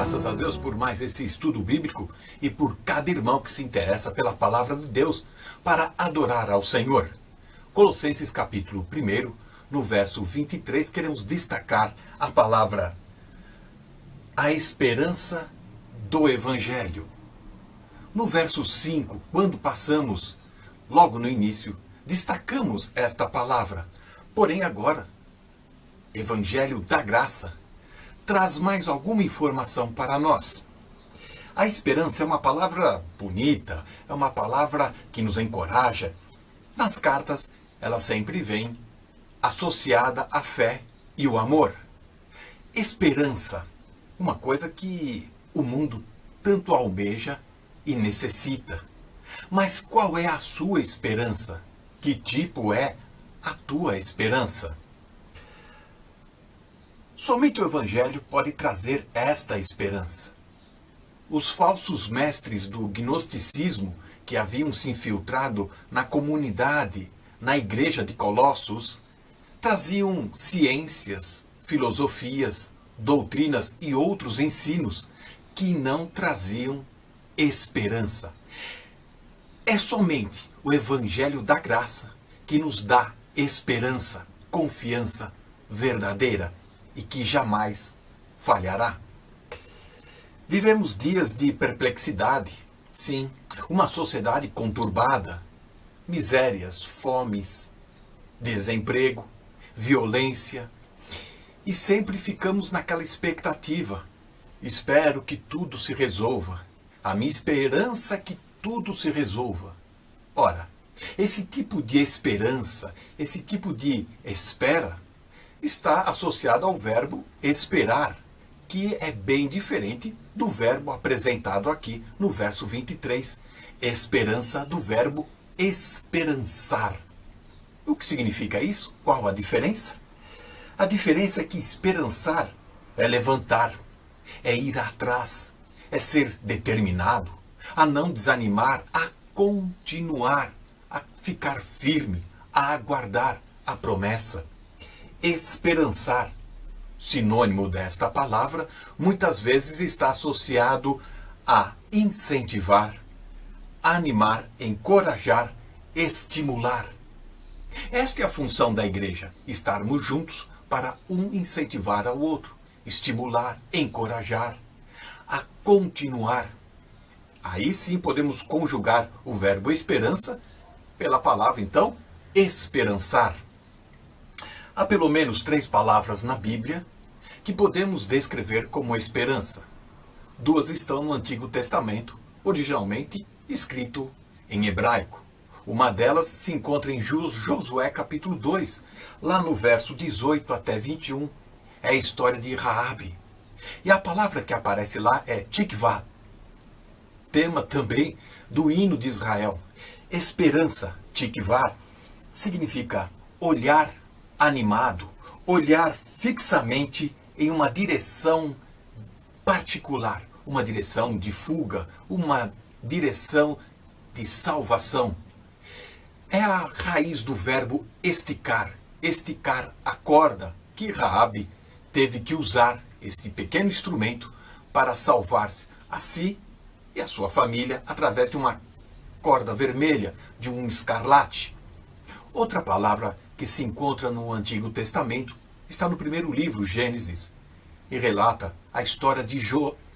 Graças a Deus por mais esse estudo bíblico e por cada irmão que se interessa pela palavra de Deus para adorar ao Senhor. Colossenses capítulo 1, no verso 23, queremos destacar a palavra a esperança do Evangelho. No verso 5, quando passamos, logo no início, destacamos esta palavra. Porém agora, Evangelho da Graça, traz mais alguma informação para nós. A esperança é uma palavra bonita, é uma palavra que nos encoraja. Nas cartas, ela sempre vem associada à fé e o amor. Esperança, uma coisa que o mundo tanto almeja e necessita. Mas qual é a sua esperança? Que tipo é a tua esperança? Somente o Evangelho pode trazer esta esperança. Os falsos mestres do gnosticismo que haviam se infiltrado na comunidade, na igreja de Colossos, traziam ciências, filosofias, doutrinas e outros ensinos que não traziam esperança. É somente o Evangelho da Graça que nos dá esperança, confiança verdadeira e que jamais falhará. Vivemos dias de perplexidade, sim, uma sociedade conturbada, misérias, fomes, desemprego, violência, e sempre ficamos naquela expectativa. Espero que tudo se resolva. A minha esperança é que tudo se resolva. Ora, esse tipo de esperança, esse tipo de espera, está associado ao verbo esperar, que é bem diferente do verbo apresentado aqui no verso 23, esperança do verbo esperançar. O que significa isso? Qual a diferença? A diferença é que esperançar é levantar, é ir atrás, é ser determinado, a não desanimar, a continuar, a ficar firme, a aguardar a promessa. Esperançar, sinônimo desta palavra, muitas vezes está associado a incentivar, animar, encorajar, estimular. Esta é a função da igreja, estarmos juntos para um incentivar ao outro, estimular, encorajar, a continuar. Aí sim podemos conjugar o verbo esperança pela palavra, então, esperançar. Há pelo menos 3 palavras na Bíblia que podemos descrever como esperança. 2 estão no Antigo Testamento, originalmente escrito em hebraico. Uma delas se encontra em Josué capítulo 2, lá no verso 18 até 21. É a história de Raabe. E a palavra que aparece lá é tikvah, tema também do hino de Israel. Esperança, tikvah, significa olhar animado, olhar fixamente em uma direção particular, uma direção de fuga, uma direção de salvação. É a raiz do verbo esticar, esticar a corda que Raabe teve que usar este pequeno instrumento para salvar-se a si e a sua família através de uma corda vermelha, de um escarlate. Outra palavra que se encontra no Antigo Testamento está no primeiro livro, Gênesis, e relata a história de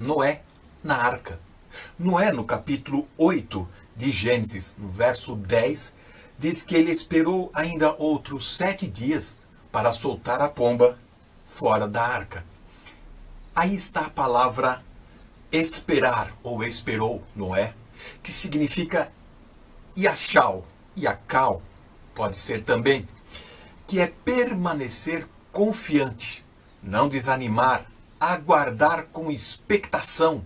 Noé na arca. Noé, no capítulo 8 de Gênesis, no verso 10, diz que ele esperou ainda outros 7 dias para soltar a pomba fora da arca. Aí está a palavra esperar, ou esperou Noé, que significa yachal, yacal, pode ser também, que é permanecer confiante, não desanimar, aguardar com expectação.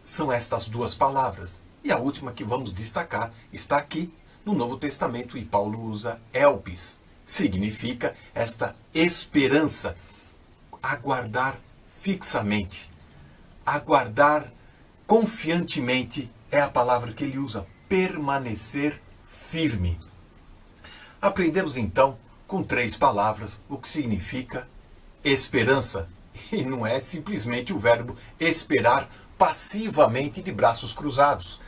São estas 2 palavras. E a última que vamos destacar está aqui no Novo Testamento, e Paulo usa elpis. Significa esta esperança, aguardar fixamente, aguardar confiantemente, é a palavra que ele usa, permanecer firme. Aprendemos então com 3 palavras o que significa esperança. E não é simplesmente o verbo esperar passivamente de braços cruzados.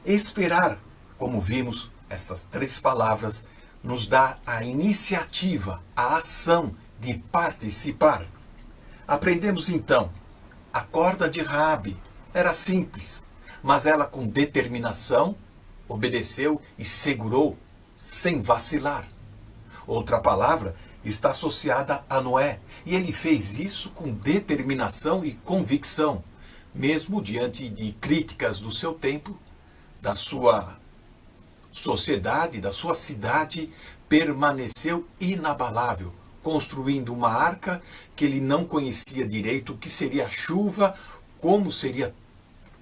Esperar, como vimos, essas três palavras nos dá a iniciativa, a ação de participar. Aprendemos então, a corda de Raabe era simples, mas ela com determinação obedeceu e segurou sem vacilar. Outra palavra está associada a Noé, e ele fez isso com determinação e convicção, mesmo diante de críticas do seu tempo, da sua sociedade, da sua cidade, permaneceu inabalável, construindo uma arca que ele não conhecia direito o que seria a chuva, como seria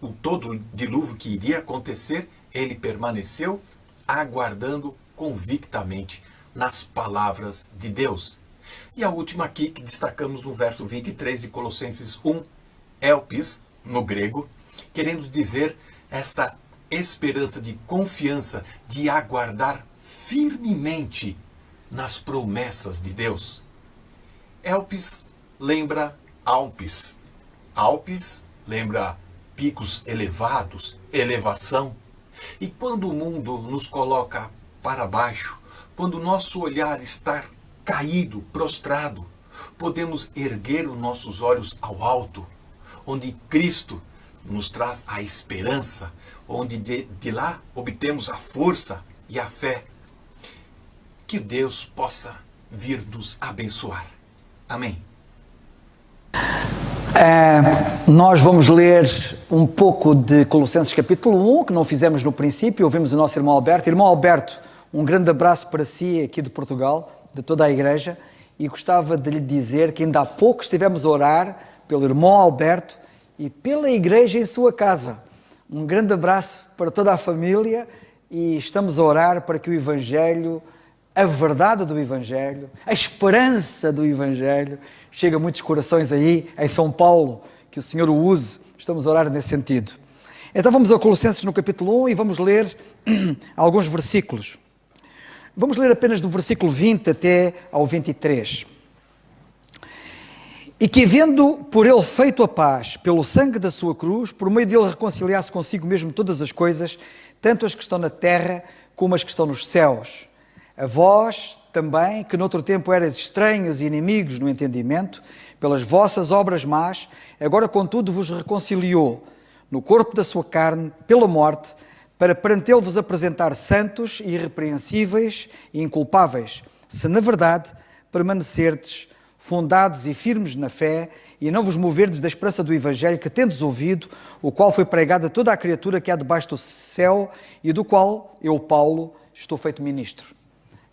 o todo o dilúvio que iria acontecer. Ele permaneceu aguardando convictamente nas palavras de Deus. E a última aqui que destacamos no verso 23 de Colossenses 1, elpis, no grego, querendo dizer esta esperança de confiança, de aguardar firmemente nas promessas de Deus. Elpis lembra Alpes. Alpes lembra picos elevados, elevação. E quando o mundo nos coloca para baixo, quando o nosso olhar está caído, prostrado, podemos erguer os nossos olhos ao alto, onde Cristo nos traz a esperança, onde de lá obtemos a força e a fé. Que Deus possa vir nos abençoar. Amém. Nós vamos ler um pouco de Colossenses capítulo 1, que não fizemos no princípio, ouvimos o nosso irmão Alberto. Irmão Alberto, um grande abraço para si aqui de Portugal, de toda a igreja, e gostava de lhe dizer que ainda há pouco estivemos a orar pelo irmão Alberto e pela igreja em sua casa. Um grande abraço para toda a família e estamos a orar para que o Evangelho, a verdade do Evangelho, a esperança do Evangelho, chegue a muitos corações aí em São Paulo, que o Senhor o use. Estamos a orar nesse sentido. Então vamos a Colossenses no capítulo 1 e vamos ler alguns versículos. Vamos ler apenas do versículo 20 até ao 23. E que, havendo por ele feito a paz, pelo sangue da sua cruz, por meio dele reconciliasse consigo mesmo todas as coisas, tanto as que estão na terra como as que estão nos céus. A vós também, que noutro tempo erais estranhos e inimigos no entendimento, pelas vossas obras más, agora contudo vos reconciliou no corpo da sua carne, pela morte, para perante ele vos apresentar santos, irrepreensíveis e inculpáveis, se na verdade permanecerdes fundados e firmes na fé, e não vos moverdes da esperança do Evangelho que tendes ouvido, o qual foi pregado a toda a criatura que há debaixo do céu, e do qual eu, Paulo, estou feito ministro.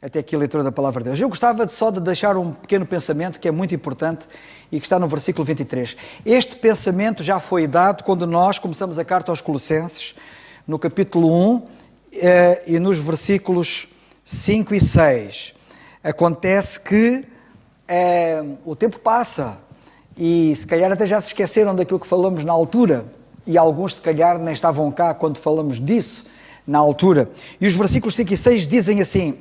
Até aqui a leitura da palavra de Deus. Eu gostava só de deixar um pequeno pensamento que é muito importante e que está no versículo 23. Este pensamento já foi dado quando nós começamos a carta aos Colossenses, no capítulo 1 e nos versículos 5 e 6. Acontece que o tempo passa e se calhar até já se esqueceram daquilo que falamos na altura, e alguns se calhar nem estavam cá quando falamos disso na altura. E os versículos 5 e 6 dizem assim,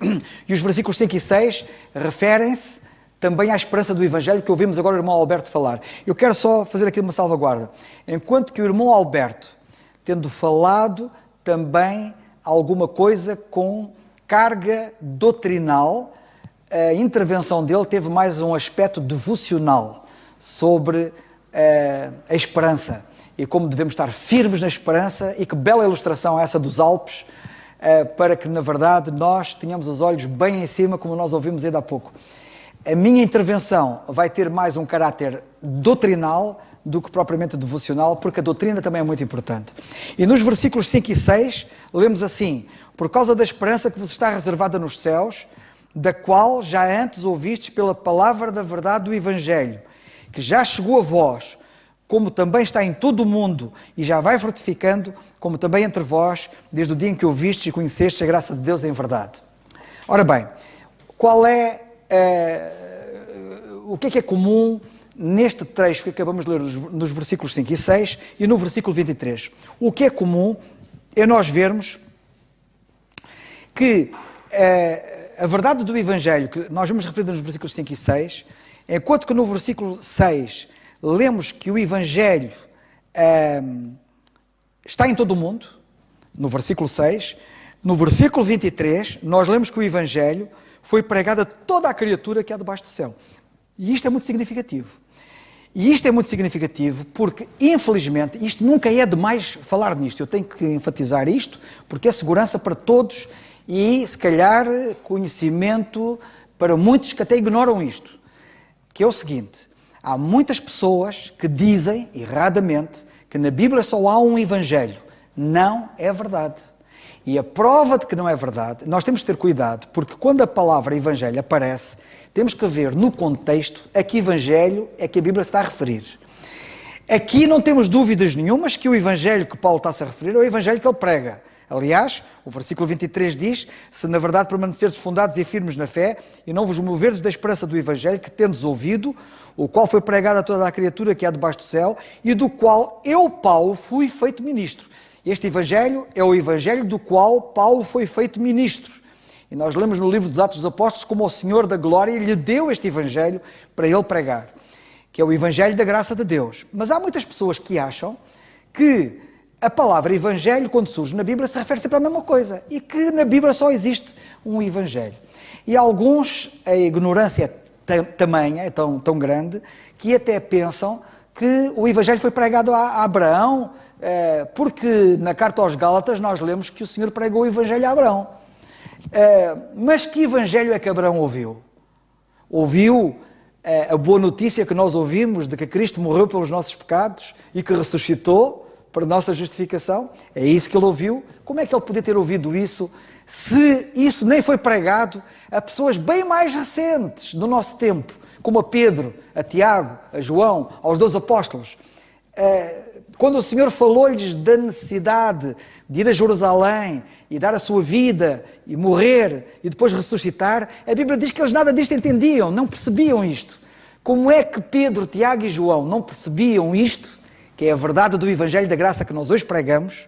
e os versículos 5 e 6 referem-se também à esperança do Evangelho que ouvimos agora o irmão Alberto falar. Eu quero só fazer aqui uma salvaguarda. Enquanto que o irmão Alberto, tendo falado também alguma coisa com carga doutrinal, a intervenção dele teve mais um aspecto devocional sobre a esperança e como devemos estar firmes na esperança, e que bela ilustração essa dos Alpes, para que na verdade nós tenhamos os olhos bem em cima, como nós ouvimos ainda há pouco. A minha intervenção vai ter mais um caráter doutrinal do que propriamente devocional, porque a doutrina também é muito importante. E nos versículos 5 e 6 lemos assim: por causa da esperança que vos está reservada nos céus, da qual já antes ouvistes pela palavra da verdade do Evangelho, que já chegou a vós, como também está em todo o mundo, e já vai frutificando, como também entre vós, desde o dia em que ouvistes e conhecestes a graça de Deus em verdade. Ora bem, qual é o que é comum neste trecho que acabamos de ler nos versículos 5 e 6 e no versículo 23? O que é comum é nós vermos que a verdade do Evangelho, que nós vamos referir nos versículos 5 e 6, enquanto que no versículo 6 lemos que o Evangelho está em todo o mundo, no versículo 6. No versículo 23, nós lemos que o Evangelho foi pregado a toda a criatura que há debaixo do céu. E isto é muito significativo. E isto é muito significativo porque, infelizmente, isto nunca é demais falar nisto. Eu tenho que enfatizar isto, porque é segurança para todos e, se calhar, conhecimento para muitos que até ignoram isto. Que é o seguinte: há muitas pessoas que dizem, erradamente, que na Bíblia só há um Evangelho. Não é verdade. E a prova de que não é verdade, nós temos que ter cuidado, porque quando a palavra Evangelho aparece, temos que ver no contexto a que Evangelho é que a Bíblia se está a referir. Aqui não temos dúvidas nenhumas que o Evangelho que Paulo está-se a referir é o Evangelho que ele prega. Aliás, o versículo 23 diz: se na verdade permanecerdes fundados e firmes na fé, e não vos moverdes da esperança do Evangelho que tendes ouvido, o qual foi pregado a toda a criatura que há debaixo do céu, e do qual eu, Paulo, fui feito ministro. Este Evangelho é o Evangelho do qual Paulo foi feito ministro. E nós lemos no livro dos Atos dos Apóstolos como o Senhor da Glória lhe deu este Evangelho para ele pregar, que é o Evangelho da graça de Deus. Mas há muitas pessoas que acham que a palavra Evangelho, quando surge na Bíblia, se refere sempre à mesma coisa e que na Bíblia só existe um Evangelho. E alguns, a ignorância é tamanha, é tão grande, que até pensam que o Evangelho foi pregado a Abraão, porque na carta aos Gálatas nós lemos que o Senhor pregou o Evangelho a Abraão. Mas que Evangelho é que Abraão ouviu? Ouviu a boa notícia que nós ouvimos de que Cristo morreu pelos nossos pecados e que ressuscitou para a nossa justificação? É isso que ele ouviu? Como é que ele podia ter ouvido isso se isso nem foi pregado a pessoas bem mais recentes do nosso tempo, como a Pedro, a Tiago, a João, aos 12 apóstolos? Quando o Senhor falou-lhes da necessidade de ir a Jerusalém e dar a sua vida e morrer e depois ressuscitar, a Bíblia diz que eles nada disto entendiam, não percebiam isto. Como é que Pedro, Tiago e João não percebiam isto, que é a verdade do Evangelho da Graça que nós hoje pregamos,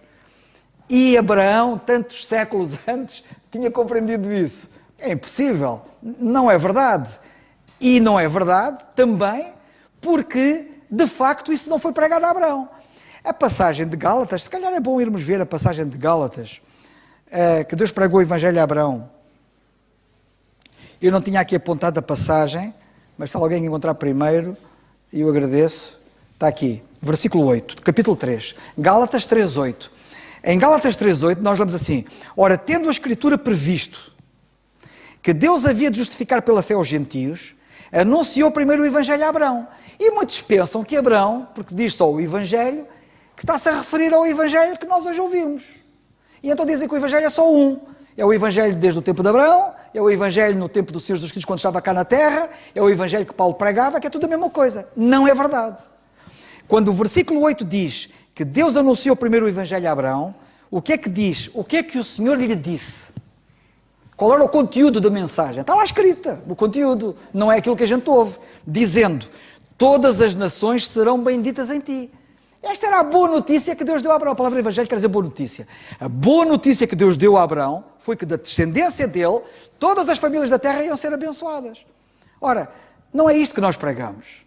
e Abraão, tantos séculos antes, tinha compreendido isso? É impossível, não é verdade. E não é verdade também porque, de facto, isso não foi pregado a Abraão. A passagem de Gálatas, se calhar é bom irmos ver a passagem de Gálatas, que Deus pregou o Evangelho a Abraão. Eu não tinha aqui apontado a passagem, mas se alguém encontrar primeiro, eu agradeço, está aqui, versículo 8, capítulo 3, Gálatas 3:8. Em Gálatas 3:8 nós lemos assim: ora, tendo a Escritura previsto que Deus havia de justificar pela fé os gentios, anunciou primeiro o Evangelho a Abraão. E muitos pensam que Abraão, porque diz só o Evangelho, que está-se a referir ao Evangelho que nós hoje ouvimos. E então dizem que o Evangelho é só um. É o Evangelho desde o tempo de Abraão, é o Evangelho no tempo do Senhor Jesus Cristo quando estava cá na terra, é o Evangelho que Paulo pregava, que é tudo a mesma coisa. Não é verdade. Quando o versículo 8 diz que Deus anunciou primeiro o Evangelho a Abraão, o que é que diz? O que é que o Senhor lhe disse? Qual era o conteúdo da mensagem? Está lá escrita, o conteúdo, não é aquilo que a gente ouve, dizendo: todas as nações serão benditas em ti. Esta era a boa notícia que Deus deu a Abraão. A palavra Evangelho quer dizer boa notícia. A boa notícia que Deus deu a Abraão foi que da descendência dele, todas as famílias da terra iam ser abençoadas. Ora, não é isto que nós pregamos.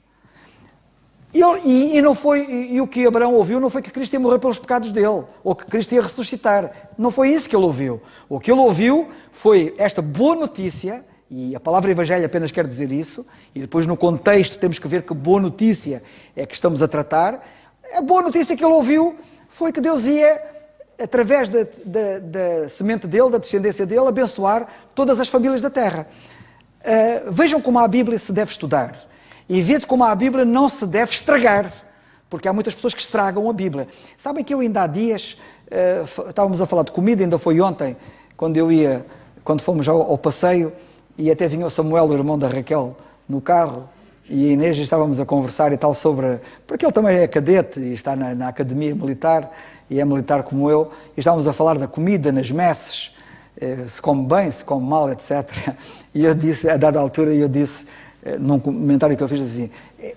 E o que Abraão ouviu não foi que Cristo ia morrer pelos pecados dele, ou que Cristo ia ressuscitar. Não foi isso que ele ouviu. O que ele ouviu foi esta boa notícia, e a palavra Evangelho apenas quer dizer isso, e depois no contexto temos que ver que boa notícia é que estamos a tratar. A boa notícia que ele ouviu foi que Deus ia, através da semente dele, da descendência dele, abençoar todas as famílias da terra. Vejam como a Bíblia se deve estudar. E vede como a Bíblia não se deve estragar, porque há muitas pessoas que estragam a Bíblia. Sabem que eu ainda há dias, estávamos a falar de comida, ainda foi ontem, quando fomos ao passeio, e até vinha o Samuel, o irmão da Raquel, no carro, e a Inês, estávamos a conversar e tal sobre... Porque ele também é cadete e está na academia militar, e é militar como eu, e estávamos a falar da comida nas messes, se come bem, se come mal, etc. E eu disse, a dada altura, num comentário que eu fiz assim,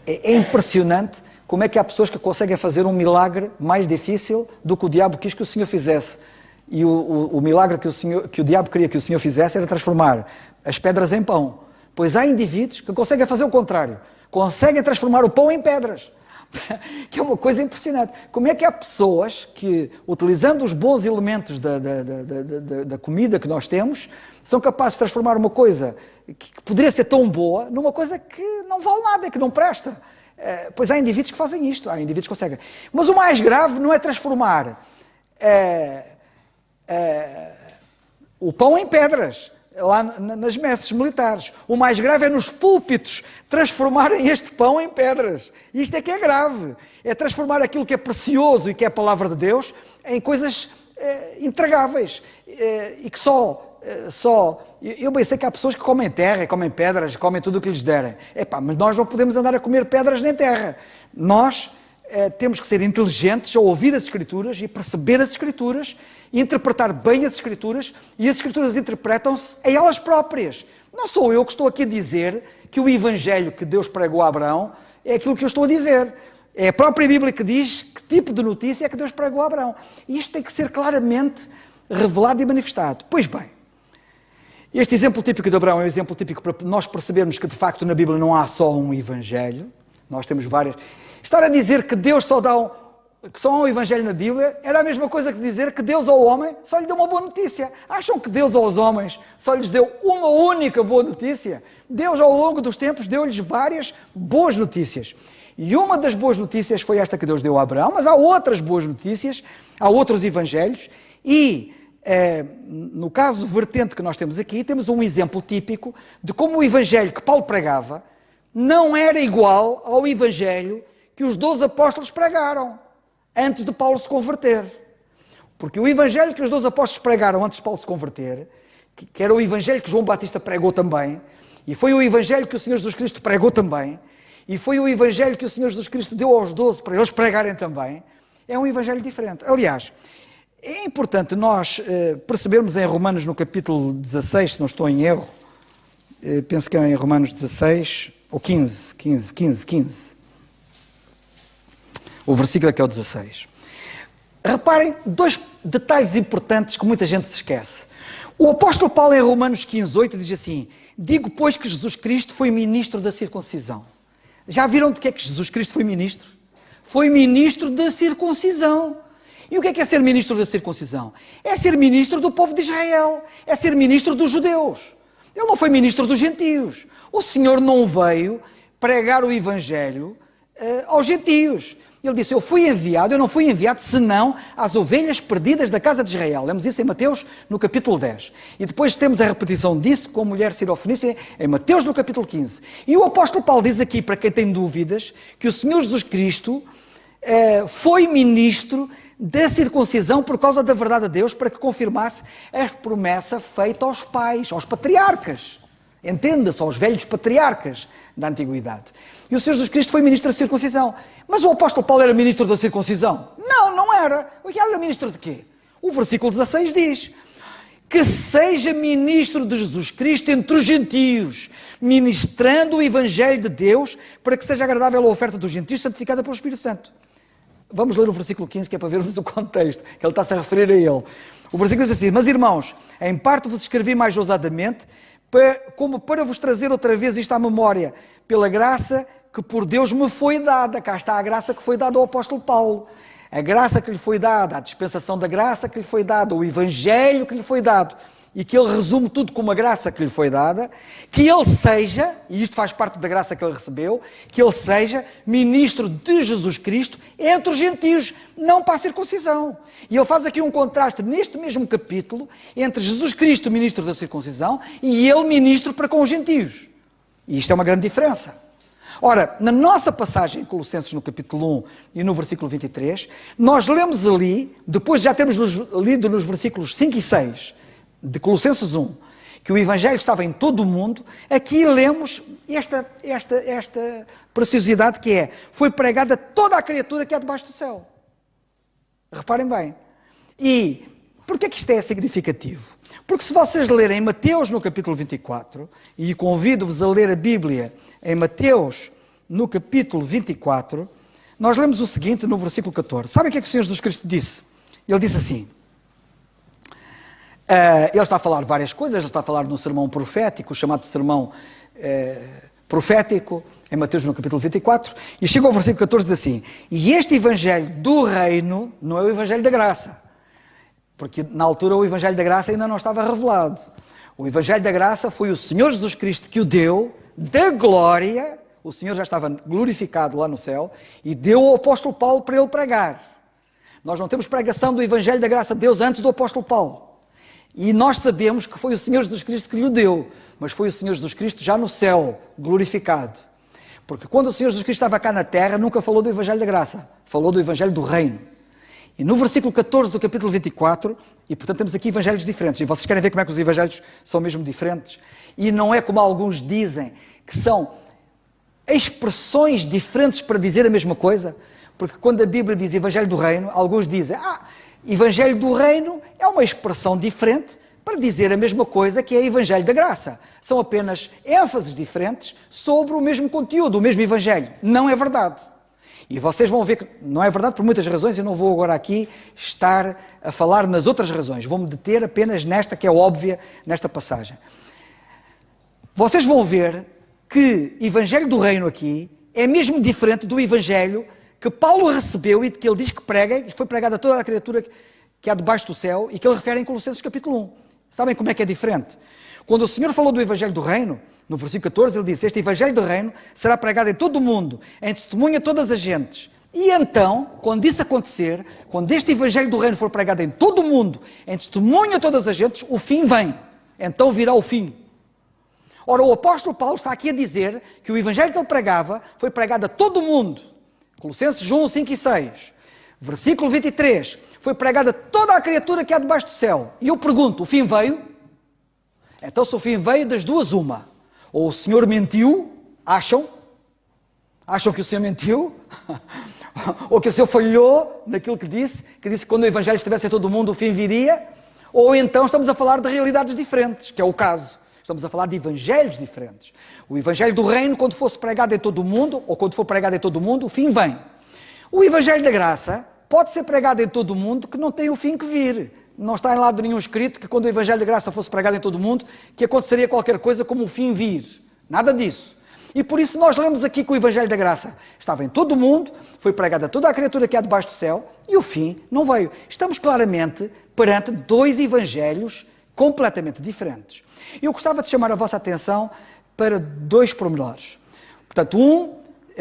é impressionante como é que há pessoas que conseguem fazer um milagre mais difícil do que o diabo quis que o Senhor fizesse. E o milagre que o diabo queria que o Senhor fizesse era transformar as pedras em pão. Pois há indivíduos que conseguem fazer o contrário. Conseguem transformar o pão em pedras. que é uma coisa impressionante. Como é que há pessoas que, utilizando os bons elementos da comida que nós temos, são capazes de transformar uma coisa que poderia ser tão boa numa coisa que não vale nada, que não presta. Pois há indivíduos que fazem isto, há indivíduos que conseguem. Mas o mais grave não é transformar o pão em pedras, lá nas messes militares. O mais grave é nos púlpitos transformarem este pão em pedras. Isto é que é grave. É transformar aquilo que é precioso e que é a palavra de Deus em coisas intragáveis. E que eu bem sei que há pessoas que comem terra, comem pedras, comem tudo o que lhes derem. Mas nós não podemos andar a comer pedras nem terra. Nós temos que ser inteligentes a ouvir as Escrituras e perceber as Escrituras, e interpretar bem as Escrituras, e as Escrituras interpretam-se a elas próprias. Não sou eu que estou aqui a dizer que o Evangelho que Deus pregou a Abraão é aquilo que eu estou a dizer. É a própria Bíblia que diz que tipo de notícia é que Deus pregou a Abraão. E isto tem que ser claramente revelado e manifestado. Pois bem, este exemplo típico de Abraão é um exemplo típico para nós percebermos que, de facto, na Bíblia não há só um Evangelho. Nós temos várias... Estar a dizer que Deus só há um Evangelho na Bíblia era a mesma coisa que dizer que Deus ao homem só lhe deu uma boa notícia. Acham que Deus aos homens só lhes deu uma única boa notícia? Deus, ao longo dos tempos, deu-lhes várias boas notícias. E uma das boas notícias foi esta que Deus deu a Abraão, mas há outras boas notícias, há outros Evangelhos, e no caso vertente que nós temos aqui, temos um exemplo típico de como o Evangelho que Paulo pregava não era igual ao Evangelho que os 12 apóstolos pregaram antes de Paulo se converter. Porque o Evangelho que os 12 apóstolos pregaram antes de Paulo se converter, que era o Evangelho que João Batista pregou também, e foi o Evangelho que o Senhor Jesus Cristo pregou também, e foi o Evangelho que o Senhor Jesus Cristo deu aos 12 para eles pregarem também, é um Evangelho diferente. Aliás, é importante nós percebermos em Romanos, no capítulo 16, se não estou em erro, penso que é em Romanos 16, ou 15, o versículo que é o 16. Reparem, dois detalhes importantes que muita gente se esquece. O apóstolo Paulo em Romanos 15, 8 diz assim: digo, pois, que Jesus Cristo foi ministro da circuncisão. Já viram de que é que Jesus Cristo foi ministro? Foi ministro da circuncisão. E o que é ser ministro da circuncisão? É ser ministro do povo de Israel, é ser ministro dos judeus. Ele não foi ministro dos gentios. O Senhor não veio pregar o Evangelho aos gentios. Ele disse, eu não fui enviado senão às ovelhas perdidas da casa de Israel. Lemos isso em Mateus, no capítulo 10. E depois temos a repetição disso com a mulher sirofenícia em Mateus, no capítulo 15. E o apóstolo Paulo diz aqui, para quem tem dúvidas, que o Senhor Jesus Cristo foi ministro da circuncisão por causa da verdade de Deus, para que confirmasse a promessa feita aos pais, aos patriarcas. Entenda-se, aos velhos patriarcas da antiguidade. E o Senhor Jesus Cristo foi ministro da circuncisão. Mas o apóstolo Paulo era ministro da circuncisão? Não, não era. Ele era ministro de quê? O versículo 16 diz que seja ministro de Jesus Cristo entre os gentios, ministrando o Evangelho de Deus, para que seja agradável a oferta dos gentios, santificada pelo Espírito Santo. Vamos ler o versículo 15, que é para vermos o contexto, que ele está-se a referir a ele. O versículo diz assim, mas irmãos, em parte vos escrevi mais ousadamente, como para vos trazer outra vez isto à memória, pela graça que por Deus me foi dada. Cá está a graça que foi dada ao apóstolo Paulo. A graça que lhe foi dada, a dispensação da graça que lhe foi dada, o Evangelho que lhe foi dado, e que ele resume tudo como a graça que lhe foi dada, que ele seja, e isto faz parte da graça que ele recebeu, que ele seja ministro de Jesus Cristo entre os gentios, não para a circuncisão. E ele faz aqui um contraste neste mesmo capítulo entre Jesus Cristo, ministro da circuncisão, e ele ministro para com os gentios. E isto é uma grande diferença. Ora, na nossa passagem em Colossenses, no capítulo 1 e no versículo 23, nós lemos ali, depois de já termos lido nos versículos 5 e 6 de Colossenses 1, que o Evangelho estava em todo o mundo, aqui lemos esta preciosidade que é, foi pregada toda a criatura que há debaixo do céu. Reparem bem. E porquê que isto é significativo? Porque se vocês lerem Mateus no capítulo 24, e convido-vos a ler a Bíblia em Mateus no capítulo 24, nós lemos o seguinte no versículo 14. Sabem o que é que o Senhor Jesus Cristo disse? Ele disse assim, ele está a falar de várias coisas, ele está a falar de um sermão profético, chamado sermão profético, em Mateus no capítulo 24, e chega ao versículo 14 diz assim: e este evangelho do reino não é o evangelho da graça, porque na altura o evangelho da graça ainda não estava revelado. O evangelho da graça foi o Senhor Jesus Cristo que o deu, da glória, o Senhor já estava glorificado lá no céu, e deu ao apóstolo Paulo para ele pregar. Nós não temos pregação do evangelho da graça de Deus antes do apóstolo Paulo. E nós sabemos que foi o Senhor Jesus Cristo que lhe deu, mas foi o Senhor Jesus Cristo já no céu, glorificado. Porque quando o Senhor Jesus Cristo estava cá na terra, nunca falou do evangelho da graça, falou do evangelho do reino. E no versículo 14 do capítulo 24, e portanto temos aqui evangelhos diferentes, e vocês querem ver como é que os evangelhos são mesmo diferentes? E não é como alguns dizem, que são expressões diferentes para dizer a mesma coisa, porque quando a Bíblia diz evangelho do reino, alguns dizem, evangelho do reino é uma expressão diferente para dizer a mesma coisa que é evangelho da graça. São apenas ênfases diferentes sobre o mesmo conteúdo, o mesmo evangelho. Não é verdade. E vocês vão ver que não é verdade por muitas razões, eu não vou agora aqui estar a falar nas outras razões, vou-me deter apenas nesta que é óbvia nesta passagem. Vocês vão ver que evangelho do reino aqui é mesmo diferente do evangelho que Paulo recebeu e que ele diz que prega, e que foi pregado a toda a criatura que há debaixo do céu, e que ele refere em Colossenses capítulo 1. Sabem como é que é diferente? Quando o Senhor falou do evangelho do reino, no versículo 14, ele disse: este evangelho do reino será pregado em todo o mundo, em testemunho a todas as gentes. E então, quando isso acontecer, quando este evangelho do reino for pregado em todo o mundo, em testemunho a todas as gentes, o fim vem. Então virá o fim. Ora, o apóstolo Paulo está aqui a dizer que o evangelho que ele pregava foi pregado a todo o mundo. Colossenses 1, 5 e 6. Versículo 23. Foi pregado a toda a criatura que há debaixo do céu. E eu pergunto, o fim veio? Então, se o fim veio, das duas uma. Ou o Senhor mentiu, acham que o Senhor mentiu, ou que o Senhor falhou naquilo que disse que quando o evangelho estivesse em todo o mundo o fim viria, ou então estamos a falar de realidades diferentes, que é o caso. Estamos a falar de evangelhos diferentes. O evangelho do reino, quando fosse pregado em todo o mundo, ou quando for pregado em todo o mundo, o fim vem. O evangelho da graça pode ser pregado em todo o mundo, que não tem o fim que vir. Não está em lado nenhum escrito que quando o evangelho da graça fosse pregado em todo o mundo, que aconteceria qualquer coisa como o fim vir. Nada disso. E por isso nós lemos aqui que o evangelho da graça estava em todo o mundo, foi pregado a toda a criatura que há debaixo do céu, e o fim não veio. Estamos claramente perante dois evangelhos completamente diferentes. Eu gostava de chamar a vossa atenção para dois pormenores. Portanto,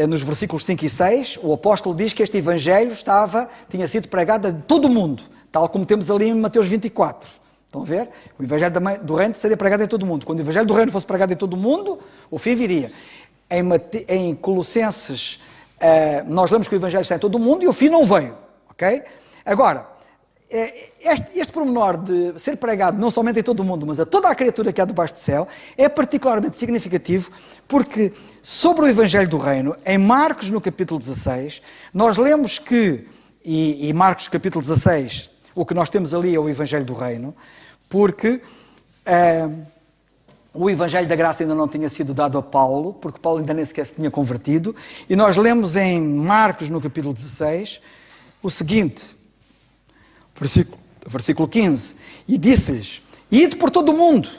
nos versículos 5 e 6, o apóstolo diz que este evangelho tinha sido pregado a todo o mundo, tal como temos ali em Mateus 24. Estão a ver? O evangelho do reino seria pregado em todo o mundo. Quando o evangelho do reino fosse pregado em todo o mundo, o fim viria. Em Colossenses, nós lemos que o evangelho está em todo o mundo e o fim não veio. Ok? Agora, este pormenor de ser pregado não somente em todo o mundo, mas a toda a criatura que há debaixo do céu, é particularmente significativo porque sobre o evangelho do reino, em Marcos no capítulo 16, nós lemos que, e Marcos capítulo 16, o que nós temos ali é o evangelho do reino, porque o evangelho da graça ainda não tinha sido dado a Paulo, porque Paulo ainda nem sequer se tinha convertido, e nós lemos em Marcos no capítulo 16 o seguinte, versículo 15, e disse-lhes: ide por todo o mundo.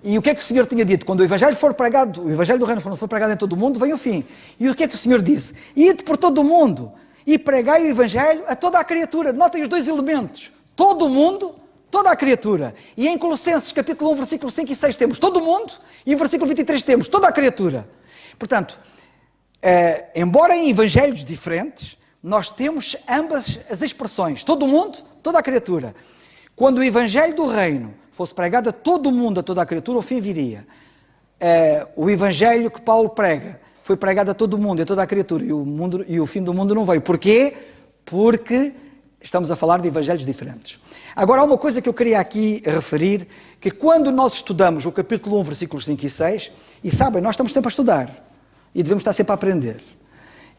E o que é que o Senhor tinha dito? Quando o evangelho for pregado, o evangelho do reino for pregado em todo o mundo, vem o fim. E o que é que o Senhor disse? Ide por todo o mundo e pregai o evangelho a toda a criatura. Notem os dois elementos: todo o mundo, toda a criatura. E em Colossenses capítulo 1, versículo 5 e 6 temos todo o mundo, e em versículo 23 temos toda a criatura. Portanto, embora em evangelhos diferentes, nós temos ambas as expressões, todo o mundo, toda a criatura. Quando o evangelho do reino fosse pregado a todo o mundo, a toda a criatura, o fim viria. O evangelho que Paulo prega foi pregado a todo o mundo, a toda a criatura, e o fim do mundo não veio. Porquê? Porque estamos a falar de evangelhos diferentes. Agora, há uma coisa que eu queria aqui referir, que quando nós estudamos o capítulo 1, versículos 5 e 6, e sabem, nós estamos sempre a estudar, e devemos estar sempre a aprender.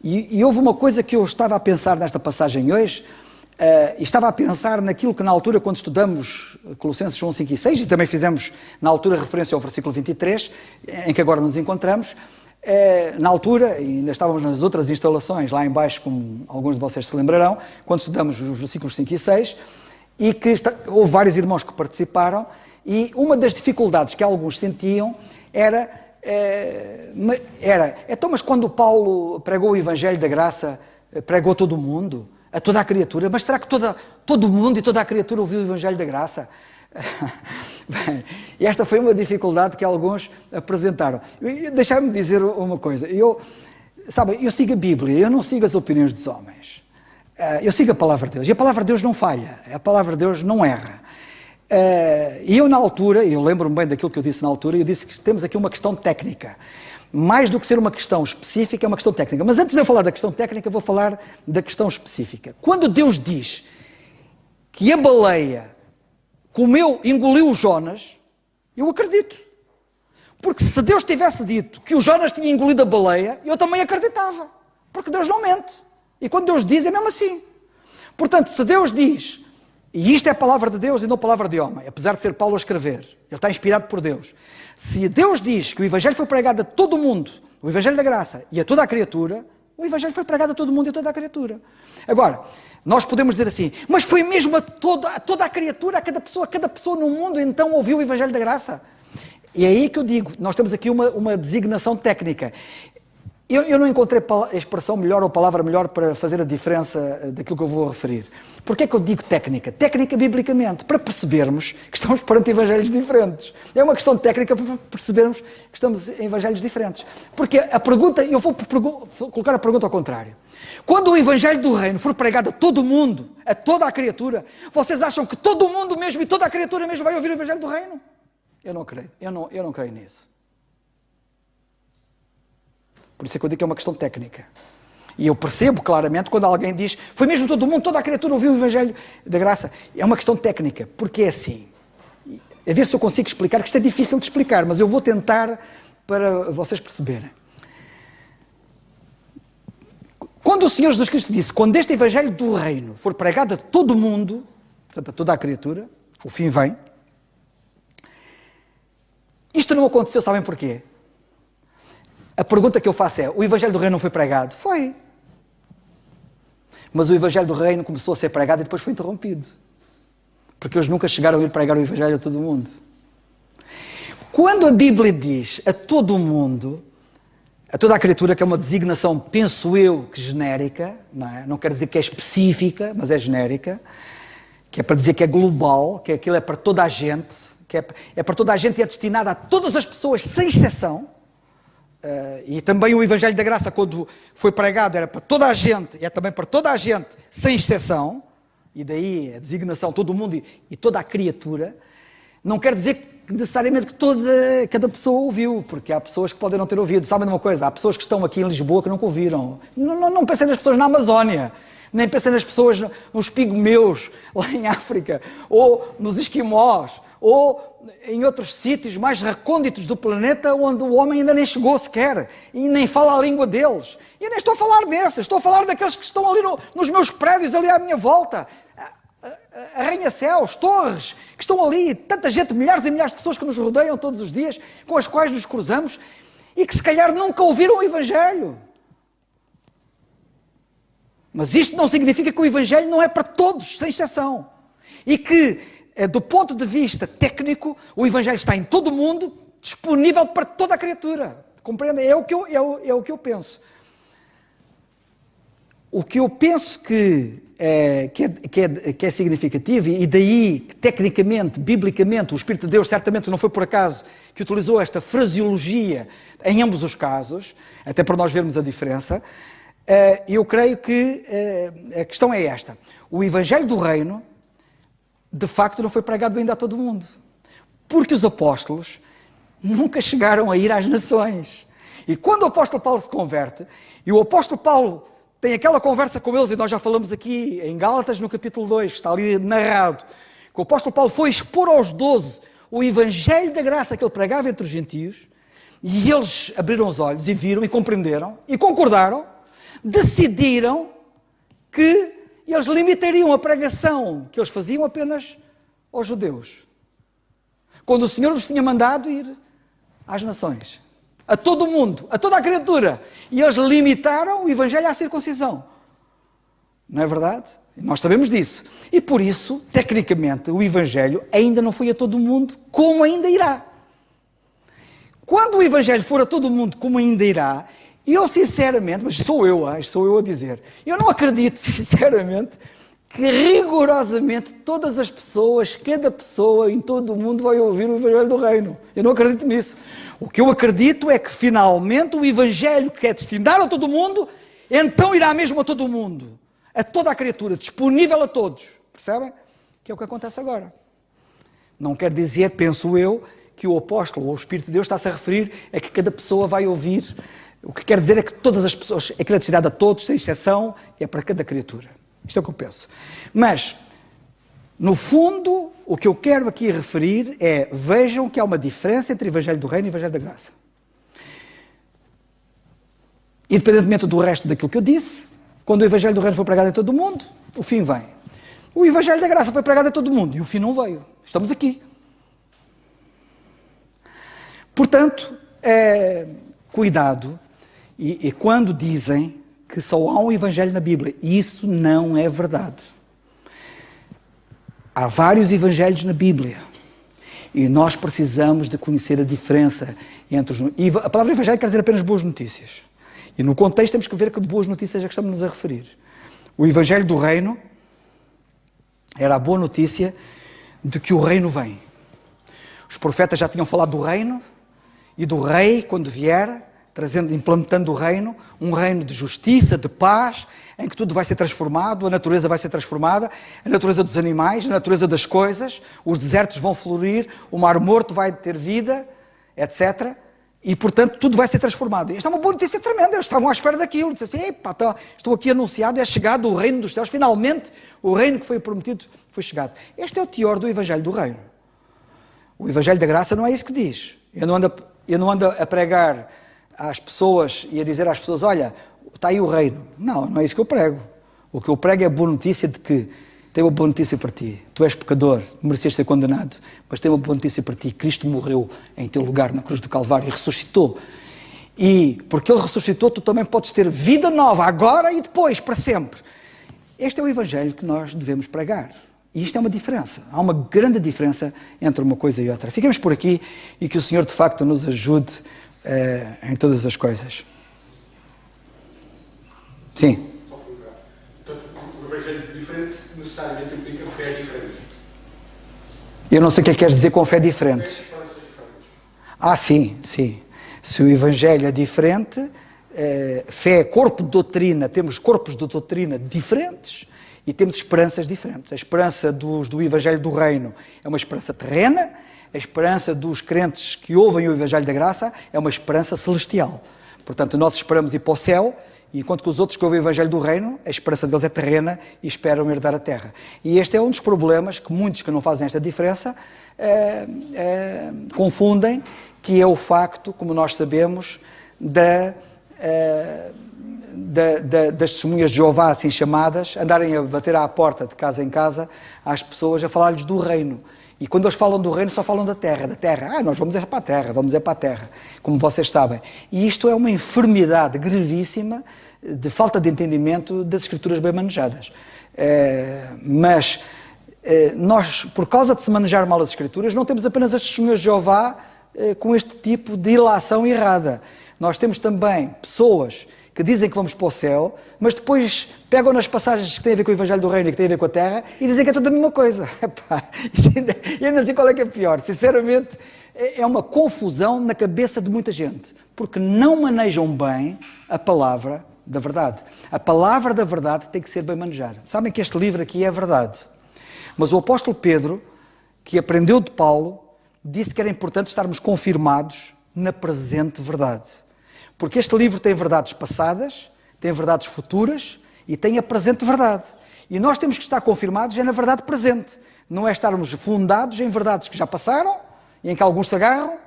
E houve uma coisa que eu estava a pensar nesta passagem hoje, e estava a pensar naquilo que na altura, quando estudamos Colossenses 1, 5 e 6, e também fizemos na altura referência ao versículo 23, em que agora nos encontramos, na altura, e ainda estávamos nas outras instalações lá em baixo, como alguns de vocês se lembrarão, quando estudamos os versículos 5 e 6, e que houve vários irmãos que participaram, e uma das dificuldades que alguns sentiam era Então, mas quando Paulo pregou o Evangelho da Graça, pregou a todo mundo, a toda a criatura, mas será que todo mundo e toda a criatura ouviu o Evangelho da Graça? Bem, esta foi uma dificuldade que alguns apresentaram. Deixa-me dizer uma coisa, eu sigo a Bíblia, eu não sigo as opiniões dos homens. Eu sigo a Palavra de Deus, e a Palavra de Deus não falha, a Palavra de Deus não erra. E eu na altura, eu lembro-me bem daquilo que eu disse na altura, eu disse que temos aqui uma questão técnica. Mais do que ser uma questão específica, é uma questão técnica. Mas antes de eu falar da questão técnica, vou falar da questão específica. Quando Deus diz que a baleia engoliu o Jonas, eu acredito. Porque se Deus tivesse dito que o Jonas tinha engolido a baleia, eu também acreditava. Porque Deus não mente. E quando Deus diz, é mesmo assim. Portanto, se Deus diz, e isto é a palavra de Deus e não a palavra de homem, apesar de ser Paulo a escrever, ele está inspirado por Deus. Se Deus diz que o Evangelho foi pregado a todo o mundo, o Evangelho da Graça, e a toda a criatura, o Evangelho foi pregado a todo o mundo e a toda a criatura. Agora, nós podemos dizer assim, mas foi mesmo a toda a criatura, a cada pessoa no mundo, então ouviu o Evangelho da Graça? E é aí que eu digo, nós temos aqui uma designação técnica. Eu não encontrei a expressão melhor ou palavra melhor para fazer a diferença daquilo que eu vou referir. Porquê é que eu digo técnica? Técnica biblicamente, para percebermos que estamos perante evangelhos diferentes. É uma questão técnica para percebermos que estamos em evangelhos diferentes. Porque a pergunta, eu vou colocar a pergunta ao contrário. Quando o evangelho do reino for pregado a todo mundo, a toda a criatura, vocês acham que todo mundo mesmo e toda a criatura mesmo vai ouvir o evangelho do reino? Eu não creio. Eu não creio nisso. Por isso é que eu digo que é uma questão técnica. E eu percebo claramente quando alguém diz foi mesmo todo mundo, toda a criatura ouviu o Evangelho da Graça. É uma questão técnica, porque é assim. A ver se eu consigo explicar, que isto é difícil de explicar, mas eu vou tentar para vocês perceberem. Quando o Senhor Jesus Cristo disse, quando este Evangelho do Reino for pregado a todo mundo, portanto a toda a criatura, o fim vem, isto não aconteceu, sabem porquê? A pergunta que eu faço é, o Evangelho do Reino não foi pregado? Foi. Mas o Evangelho do Reino começou a ser pregado e depois foi interrompido. Porque eles nunca chegaram a ir pregar o Evangelho a todo mundo. Quando a Bíblia diz a todo mundo, a toda a criatura, que é uma designação, penso eu, que genérica, não quer dizer que é específica, mas é genérica, que é para dizer que é global, que aquilo é para toda a gente, que é para toda a gente e é destinado a todas as pessoas, sem exceção. E também o Evangelho da Graça, quando foi pregado, era para toda a gente, e é também para toda a gente, sem exceção, e daí a designação, todo mundo e toda a criatura, não quer dizer necessariamente que cada pessoa ouviu, porque há pessoas que podem não ter ouvido. Sabem de uma coisa? Há pessoas que estão aqui em Lisboa que nunca ouviram. Não pensem nas pessoas na Amazónia, nem pensem nas pessoas, nos pigmeus, lá em África, ou nos esquimós, ou em outros sítios mais recônditos do planeta onde o homem ainda nem chegou sequer e nem fala a língua deles. E nem estou a falar desses, estou a falar daqueles que estão ali nos meus prédios, ali à minha volta. Arranha-céus, torres, que estão ali, tanta gente, milhares e milhares de pessoas que nos rodeiam todos os dias, com as quais nos cruzamos e que se calhar nunca ouviram o Evangelho. Mas isto não significa que o Evangelho não é para todos, sem exceção. E que, do ponto de vista técnico, o Evangelho está em todo o mundo, disponível para toda a criatura. Compreendem? É o que eu penso. O que eu penso que é significativo, e daí que tecnicamente, biblicamente, o Espírito de Deus certamente não foi por acaso que utilizou esta fraseologia em ambos os casos, até para nós vermos a diferença. Eu creio que a questão é esta. O Evangelho do Reino, de facto, não foi pregado ainda a todo mundo. Porque os apóstolos nunca chegaram a ir às nações. E quando o apóstolo Paulo se converte, e o apóstolo Paulo tem aquela conversa com eles, e nós já falamos aqui em Gálatas, no capítulo 2, que está ali narrado, que o apóstolo Paulo foi expor aos 12 o Evangelho da Graça que ele pregava entre os gentios, e eles abriram os olhos e viram e compreenderam e concordaram, decidiram que eles limitariam a pregação que eles faziam apenas aos judeus. Quando o Senhor os tinha mandado ir às nações, a todo o mundo, a toda a criatura. E eles limitaram o Evangelho à circuncisão. Não é verdade? Nós sabemos disso. E por isso, tecnicamente, o Evangelho ainda não foi a todo o mundo, como ainda irá. Quando o Evangelho for a todo mundo, como ainda irá, eu sinceramente, mas sou eu a dizer, eu não acredito sinceramente que rigorosamente todas as pessoas, cada pessoa em todo o mundo vai ouvir o Evangelho do Reino. Eu não acredito nisso. O que eu acredito é que finalmente o Evangelho que é destinado a todo o mundo, então irá mesmo a todo o mundo, a toda a criatura, disponível a todos. Percebem? Que é o que acontece agora. Não quer dizer, penso eu, que o apóstolo ou o Espírito de Deus está-se a referir a que cada pessoa vai ouvir. O que quer dizer é que todas as pessoas, aquilo é destinado a todos, sem exceção, é para cada criatura. Isto é o que eu penso. Mas, no fundo, o que eu quero aqui referir é, vejam que há uma diferença entre o Evangelho do Reino e o Evangelho da Graça. Independentemente do resto daquilo que eu disse, quando o Evangelho do Reino foi pregado em todo o mundo, o fim vem. O Evangelho da Graça foi pregado em todo o mundo e o fim não veio. Estamos aqui. Portanto, cuidado, e quando dizem que só há um Evangelho na Bíblia, isso não é verdade. Há vários Evangelhos na Bíblia e nós precisamos de conhecer a diferença entre os... E a palavra Evangelho quer dizer apenas boas notícias. E no contexto temos que ver que boas notícias é que estamos-nos a referir. O Evangelho do Reino era a boa notícia de que o reino vem. Os profetas já tinham falado do reino e do rei, quando vier, implementando o reino, um reino de justiça, de paz, em que tudo vai ser transformado, a natureza vai ser transformada, a natureza dos animais, a natureza das coisas, os desertos vão florir, o mar morto vai ter vida, etc. E, portanto, tudo vai ser transformado. Esta é uma boa notícia tremenda, eles estavam à espera daquilo, disseram assim, epá, estou aqui anunciado, é chegado o reino dos céus, finalmente o reino que foi prometido foi chegado. Este é o teor do Evangelho do Reino. O Evangelho da Graça não é isso que diz. Eu não ando a pregar às pessoas e a dizer às pessoas, olha, está aí o reino. Não, não é isso que eu prego. O que eu prego é a boa notícia de que tenho uma boa notícia para ti. Tu és pecador, merecias ser condenado, mas tenho uma boa notícia para ti. Cristo morreu em teu lugar na cruz do Calvário e ressuscitou. E porque Ele ressuscitou, tu também podes ter vida nova, agora e depois, para sempre. Este é o Evangelho que nós devemos pregar. E isto é uma diferença. Há uma grande diferença entre uma coisa e outra. Fiquemos por aqui e que o Senhor, de facto, nos ajude em todas as coisas. Sim. Portanto, o Evangelho diferente necessariamente implica fé diferente. Eu não sei o que é que queres dizer com fé diferente. Sim, sim. Se o Evangelho é diferente, fé é corpo de doutrina, temos corpos de doutrina diferentes e temos esperanças diferentes. A esperança do Evangelho do Reino é uma esperança terrena, a esperança dos crentes que ouvem o Evangelho da Graça é uma esperança celestial. Portanto, nós esperamos ir para o céu, enquanto que os outros que ouvem o Evangelho do Reino, a esperança deles é terrena e esperam herdar a terra. E este é um dos problemas que muitos que não fazem esta diferença confundem, que é o facto, como nós sabemos, das testemunhas de Jeová, assim chamadas, andarem a bater à porta de casa em casa às pessoas a falar-lhes do reino. E quando eles falam do reino, só falam da terra. Nós vamos para a terra, como vocês sabem. E isto é uma enfermidade gravíssima de falta de entendimento das Escrituras bem manejadas. Mas nós, por causa de se manejar mal as Escrituras, não temos apenas as testemunhas de Jeová com este tipo de ilação errada. Nós temos também pessoas que dizem que vamos para o céu, mas depois pegam nas passagens que têm a ver com o Evangelho do Reino e que têm a ver com a terra e dizem que é tudo a mesma coisa. Eu não sei qual é que é pior. Sinceramente, é uma confusão na cabeça de muita gente, porque não manejam bem a palavra da verdade. A palavra da verdade tem que ser bem manejada. Sabem que este livro aqui é verdade. Mas o apóstolo Pedro, que aprendeu de Paulo, disse que era importante estarmos confirmados na presente verdade. Porque este livro tem verdades passadas, tem verdades futuras e tem a presente verdade. E nós temos que estar confirmados na verdade presente. Não é estarmos fundados em verdades que já passaram e em que alguns se agarram,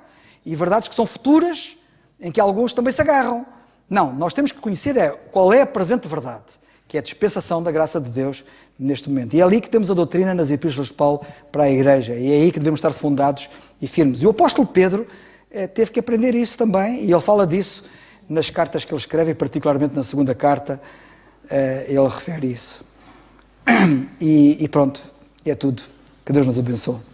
e verdades que são futuras em que alguns também se agarram. Não, nós temos que conhecer qual é a presente verdade, que é a dispensação da graça de Deus neste momento. E é ali que temos a doutrina nas epístolas de Paulo para a Igreja. E é aí que devemos estar fundados e firmes. E o apóstolo Pedro teve que aprender isso também, e ele fala disso nas cartas que ele escreve, e particularmente na segunda carta, ele refere isso. E pronto, é tudo. Que Deus nos abençoe.